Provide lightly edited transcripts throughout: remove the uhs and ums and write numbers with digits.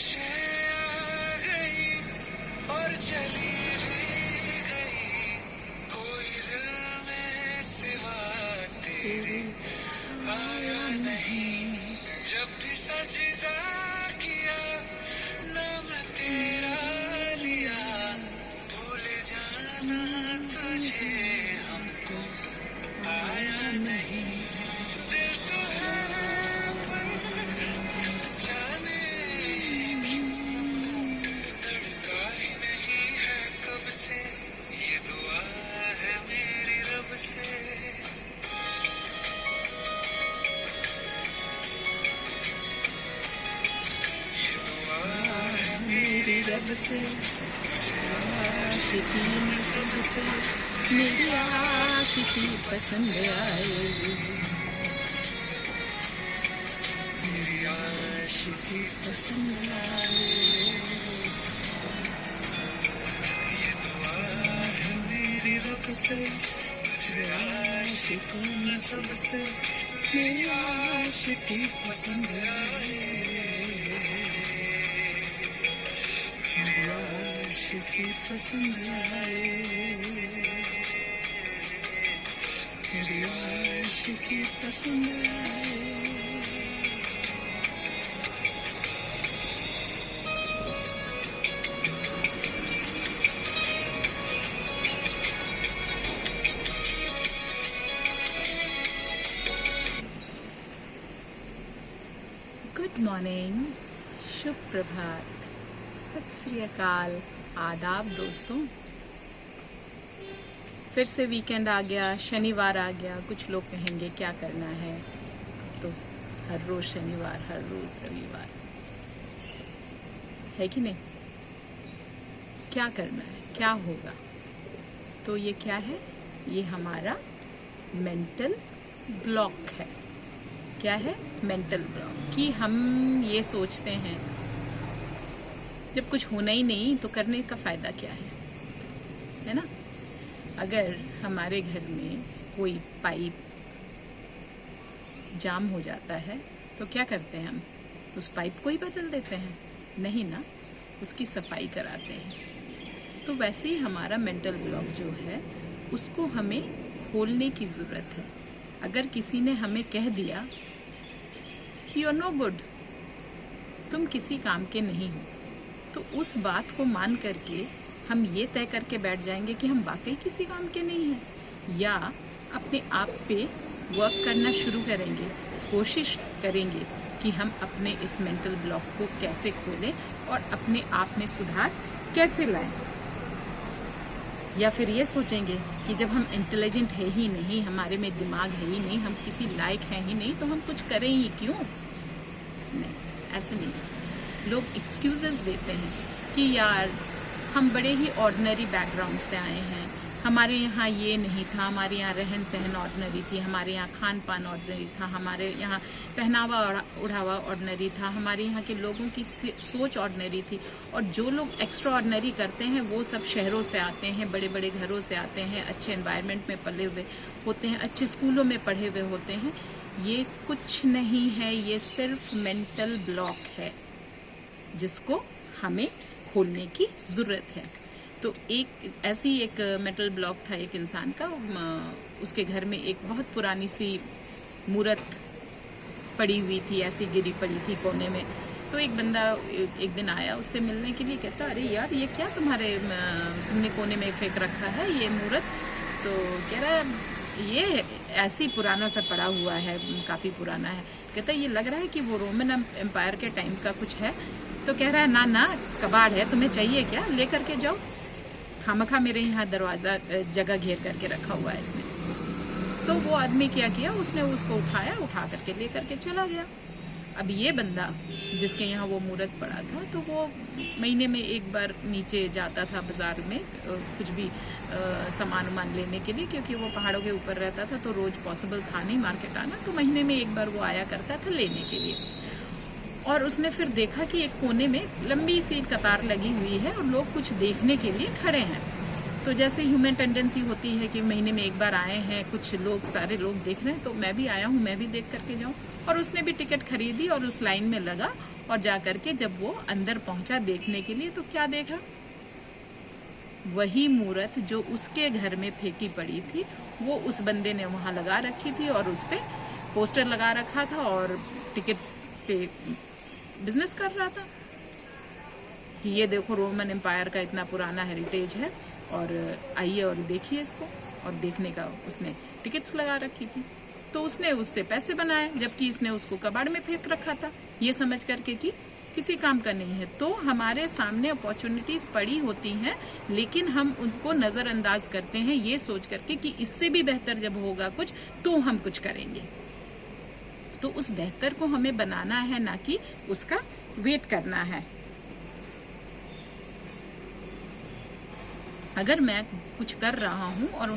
बारिशें आ गई और चली भी गई, कोई दिल में सिवा तेरे आया नहीं। जब भी सजदा किया नाम तेरा लिया, भूल जाना तुझे हमको आया नहीं। दिल तो है पर जाने क्यों धड़का ही नहीं है कब से, ये दुआ है मेरी रब से। ये दुआ है मेरी रब से, मुझे आशिकी में सबसे मेरी आशिकी पसंद आए, मेरी आशिकी पसंद आए। ये दुआ है मेरी रब से, मुझे आशिकों में सबसे मेरी आशिकी पसंद आए, मेरी आशिकी पसंद आए, मेरी आशिकी पसंद आए। गुड मॉर्निंग, शुभ प्रभात, सत श्री अकाल, आदाब दोस्तों। फिर से वीकेंड आ गया, शनिवार आ गया। कुछ लोग कहेंगे क्या करना है तो हर रोज शनिवार, हर रोज रविवार, है कि नहीं? क्या करना है, क्या होगा? तो ये क्या है? ये हमारा मेंटल ब्लॉक है। क्या है? Mental block. कि हम ये सोचते हैं जब कुछ होना ही नहीं तो करने का फायदा क्या है ना? अगर हमारे घर में कोई पाइप जाम हो जाता है तो क्या करते हैं हम? उस पाइप को ही बदल देते हैं? नहीं ना, उसकी सफाई कराते हैं। तो वैसे ही हमारा मेंटल ब्लॉक जो है उसको हमें खोलने की जरूरत है। अगर किसी ने हमें कह दिया कि यू नो गुड, तुम किसी काम के नहीं हो, तो उस बात को मान करके हम ये तय करके बैठ जाएंगे कि हम वाकई किसी काम के नहीं हैं, या अपने आप पे वर्क करना शुरू करेंगे, कोशिश करेंगे कि हम अपने इस मेंटल ब्लॉक को कैसे खोलें और अपने आप में सुधार कैसे लाएं। या फिर ये सोचेंगे कि जब हम इंटेलिजेंट है ही नहीं, हमारे में दिमाग है ही नहीं, हम किसी लायक हैं ही नहीं, तो हम कुछ करें ही क्यों? नहीं, ऐसे नहीं। लोग एक्सक्यूजेस देते हैं कि यार हम बड़े ही ऑर्डिनरी बैकग्राउंड से आए हैं, हमारे यहाँ ये नहीं था, हमारे यहाँ रहन सहन ऑर्डिनरी थी, हमारे यहाँ खान पान ऑर्डिनरी था, हमारे यहाँ पहनावा उढ़ावा ऑर्डिनरी था, हमारे यहाँ के लोगों की सोच ऑर्डिनरी थी। और जो लोग एक्स्ट्रा ऑर्डिनरी करते हैं वो सब शहरों से आते हैं, बड़े बड़े घरों से आते हैं, अच्छे एनवायरनमेंट में पले हुए होते हैं, अच्छे स्कूलों में पढ़े हुए होते हैं। ये कुछ नहीं है, ये सिर्फ मेंटल ब्लॉक है जिसको हमें खोलने की जरूरत है। तो एक मेंटल ब्लॉक था एक इंसान का। उसके घर में एक बहुत पुरानी सी मूर्त पड़ी हुई थी, ऐसी गिरी पड़ी थी कोने में। तो एक बंदा एक दिन आया उससे मिलने के लिए, कहता अरे यार ये क्या तुमने कोने में फेंक रखा है ये मूर्त? तो कह रहा ये ऐसी पुराना सा पड़ा हुआ है, काफी पुराना है। कहता ये लग रहा है कि वो रोमन एम्पायर के टाइम का कुछ है। तो कह रहा है ना कबाड़ है, तुम्हें चाहिए क्या? लेकर के जाओ, खामखा मेरे यहाँ दरवाजा जगह घेर करके रखा हुआ है इसने। तो वो आदमी क्या किया, उसने उसको उठा करके ले करके चला गया। अब ये बंदा जिसके यहाँ वो मूर्त पड़ा था, तो वो महीने में एक बार नीचे जाता था बाजार में कुछ भी सामान लेने के लिए, क्योंकि वो पहाड़ों के ऊपर रहता था तो रोज पॉसिबल था नहीं मार्केट आना। तो महीने में एक बार वो आया करता था लेने के लिए। और उसने फिर देखा कि एक कोने में लंबी सी कतार लगी हुई है और लोग कुछ देखने के लिए खड़े हैं। तो जैसे ह्यूमन टेंडेंसी होती है कि महीने में एक बार आए हैं, कुछ लोग, सारे लोग देख रहे हैं, तो मैं भी आया हूँ, मैं भी देख करके जाऊँ। और उसने भी टिकट खरीदी और उस लाइन में लगा और जाकर के जब वो अंदर पहुंचा देखने के लिए तो क्या देखा, वही मूर्त जो उसके घर में फेंकी पड़ी थी वो उस बंदे ने वहां लगा रखी थी और उस पे पोस्टर लगा रखा था और टिकट पे बिजनेस कर रहा था कि ये देखो रोमन एम्पायर का इतना पुराना हेरिटेज है और आइए और देखिए इसको। और देखने का उसने टिकट्स लगा रखी थी, तो उसने उससे पैसे बनाए, जबकि इसने उसको कबाड़ में फेंक रखा था ये समझ करके कि किसी काम का नहीं है। तो हमारे सामने अपॉर्चुनिटीज पड़ी होती हैं, लेकिन हम उनको नजरअंदाज करते हैं ये सोच करके कि इससे भी बेहतर जब होगा कुछ तो हम कुछ करेंगे। तो उस बेहतर को हमें बनाना है, ना कि उसका वेट करना है। अगर मैं कुछ कर रहा हूं और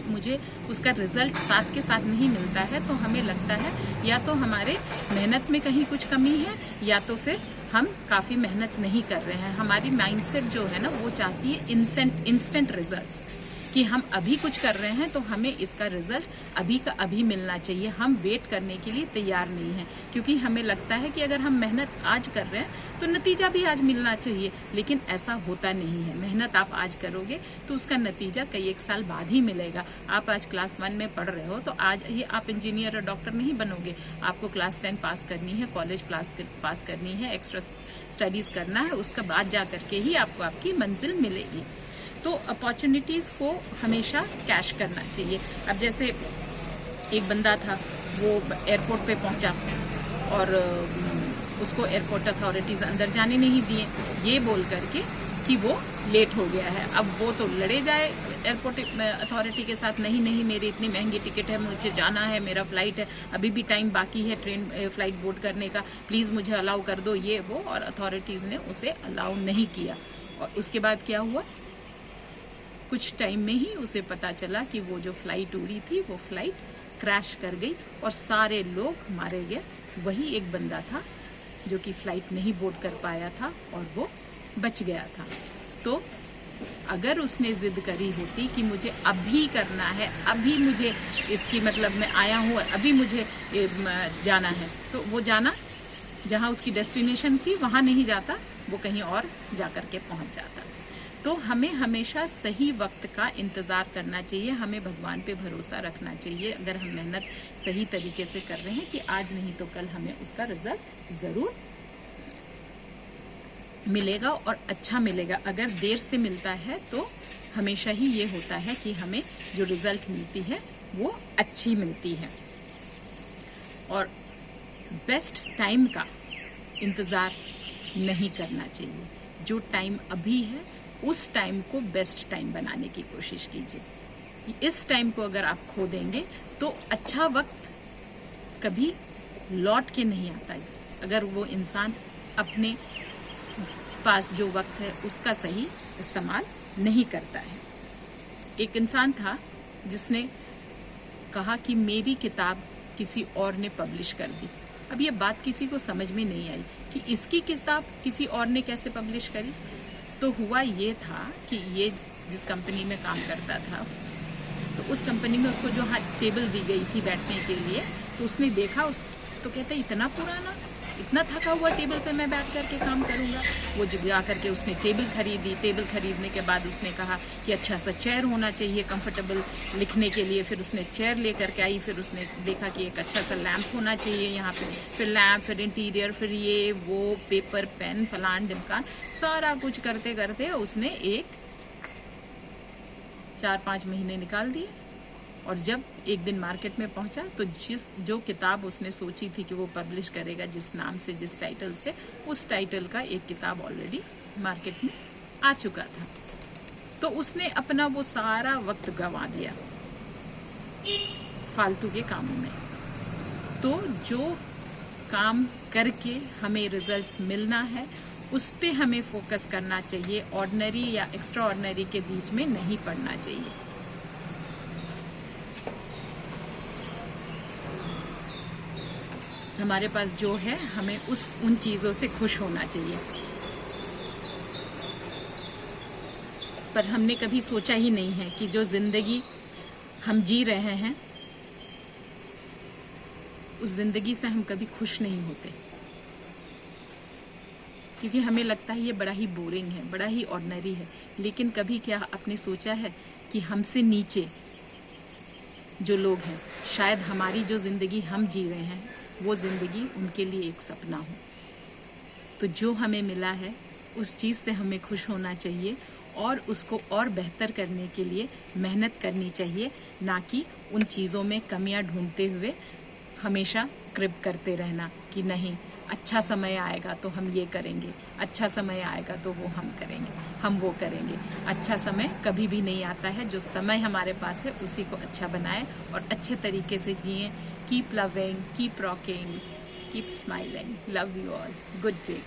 मुझे उसका रिजल्ट साथ के साथ नहीं मिलता है तो हमें लगता है या तो हमारे मेहनत में कहीं कुछ कमी है या तो फिर हम काफी मेहनत नहीं कर रहे हैं। हमारी माइंडसेट जो है ना वो चाहती है इंस्टेंट रिजल्ट्स, कि हम अभी कुछ कर रहे हैं तो हमें इसका रिजल्ट अभी का अभी मिलना चाहिए। हम वेट करने के लिए तैयार नहीं है, क्योंकि हमें लगता है कि अगर हम मेहनत आज कर रहे हैं तो नतीजा भी आज मिलना चाहिए, लेकिन ऐसा होता नहीं है। मेहनत आप आज करोगे तो उसका नतीजा कई एक साल बाद ही मिलेगा। आप आज क्लास 1 में पढ़ रहे हो तो आज ही आप इंजीनियर और डॉक्टर नहीं बनोगे। आपको क्लास 10 पास करनी है, कॉलेज पास करनी है, एक्स्ट्रा स्टडीज करना है, उसके बाद जा करके ही आपको आपकी मंजिल मिलेगी। तो अपॉर्चुनिटीज को हमेशा कैश करना चाहिए। अब जैसे एक बंदा था, वो एयरपोर्ट पे पहुंचा और उसको एयरपोर्ट अथॉरिटीज अंदर जाने नहीं दिए, ये बोल करके कि वो लेट हो गया है। अब वो तो लड़े जाए एयरपोर्ट अथॉरिटी के साथ, नहीं नहीं मेरी इतनी महंगी टिकट है, मुझे जाना है, मेरा फ्लाइट है, अभी भी टाइम बाकी है फ्लाइट बोर्ड करने का, प्लीज मुझे अलाउ कर दो, ये वो। और अथॉरिटीज ने उसे अलाउ नहीं किया। और उसके बाद क्या हुआ, कुछ टाइम में ही उसे पता चला कि वो जो फ्लाइट उड़ी थी वो फ्लाइट क्रैश कर गई और सारे लोग मारे गए। वही एक बंदा था जो कि फ्लाइट नहीं बोर्ड कर पाया था और वो बच गया था। तो अगर उसने जिद करी होती कि मुझे अभी करना है, अभी मुझे इसकी मतलब मैं आया हूँ और अभी मुझे जाना है, तो वो जाना जहाँ उसकी डेस्टिनेशन थी वहां नहीं जाता, वो कहीं और जाकर के पहुंच जाता। तो हमें हमेशा सही वक्त का इंतजार करना चाहिए, हमें भगवान पे भरोसा रखना चाहिए। अगर हम मेहनत सही तरीके से कर रहे हैं कि आज नहीं तो कल हमें उसका रिजल्ट जरूर मिलेगा और अच्छा मिलेगा। अगर देर से मिलता है तो हमेशा ही ये होता है कि हमें जो रिजल्ट मिलती है वो अच्छी मिलती है। और बेस्ट टाइम का इंतजार नहीं करना चाहिए। जो टाइम अभी है उस टाइम को बेस्ट टाइम बनाने की कोशिश कीजिए। इस टाइम को अगर आप खो देंगे तो अच्छा वक्त कभी लौट के नहीं आता है, अगर वो इंसान अपने पास जो वक्त है उसका सही इस्तेमाल नहीं करता है। एक इंसान था जिसने कहा कि मेरी किताब किसी और ने पब्लिश कर दी। अब ये बात किसी को समझ में नहीं आई कि इसकी किताब किसी और ने कैसे पब्लिश करी। तो हुआ ये था कि ये जिस कंपनी में काम करता था तो उस कंपनी में उसको जो टेबल दी गई थी बैठने के लिए, तो उसने देखा तो कहता इतना पुराना, इतना थका हुआ टेबल पे मैं बैठ करके काम करूंगा। वो जा करके उसने टेबल खरीदी। टेबल खरीदने के बाद उसने कहा कि अच्छा सा चेयर होना चाहिए कंफर्टेबल लिखने के लिए। फिर उसने चेयर लेकर के आई। फिर उसने देखा कि एक अच्छा सा लैंप होना चाहिए यहाँ पे। फिर लैंप, फिर इंटीरियर, फिर ये वो पेपर, पेन, फलान ढिमकान, सारा कुछ करते करते उसने 4-5 महीने निकाल दिए। और जब एक दिन मार्केट में पहुंचा तो जो किताब उसने सोची थी कि वो पब्लिश करेगा, जिस नाम से, जिस टाइटल से, उस टाइटल का एक किताब ऑलरेडी मार्केट में आ चुका था। तो उसने अपना वो सारा वक्त गंवा दिया फालतू के कामों में। तो जो काम करके हमें रिजल्ट्स मिलना है उस पे हमें फोकस करना चाहिए। ऑर्डिनरी या एक्स्ट्रा ऑर्डिनरी के बीच में नहीं पड़ना चाहिए। हमारे पास जो है हमें उन चीजों से खुश होना चाहिए। पर हमने कभी सोचा ही नहीं है कि जो जिंदगी हम जी रहे हैं उस जिंदगी से हम कभी खुश नहीं होते। क्योंकि हमें लगता है ये बड़ा ही बोरिंग है, बड़ा ही ऑर्डिनरी है। लेकिन कभी क्या आपने सोचा है कि हमसे नीचे जो लोग हैं, शायद हमारी जो ज़िंदगी हम जी रहे हैं वो ज़िंदगी उनके लिए एक सपना हो। तो जो हमें मिला है उस चीज़ से हमें खुश होना चाहिए और उसको और बेहतर करने के लिए मेहनत करनी चाहिए, ना कि उन चीज़ों में कमियां ढूंढते हुए हमेशा क्रिप करते रहना कि नहीं अच्छा समय आएगा तो हम ये करेंगे, अच्छा समय आएगा तो वो हम करेंगे, हम वो करेंगे। अच्छा समय कभी भी नहीं आता है। जो समय हमारे पास है उसी को अच्छा बनाएं और अच्छे तरीके से जिएं। Keep loving, keep rocking, keep smiling. Love you all. Good day.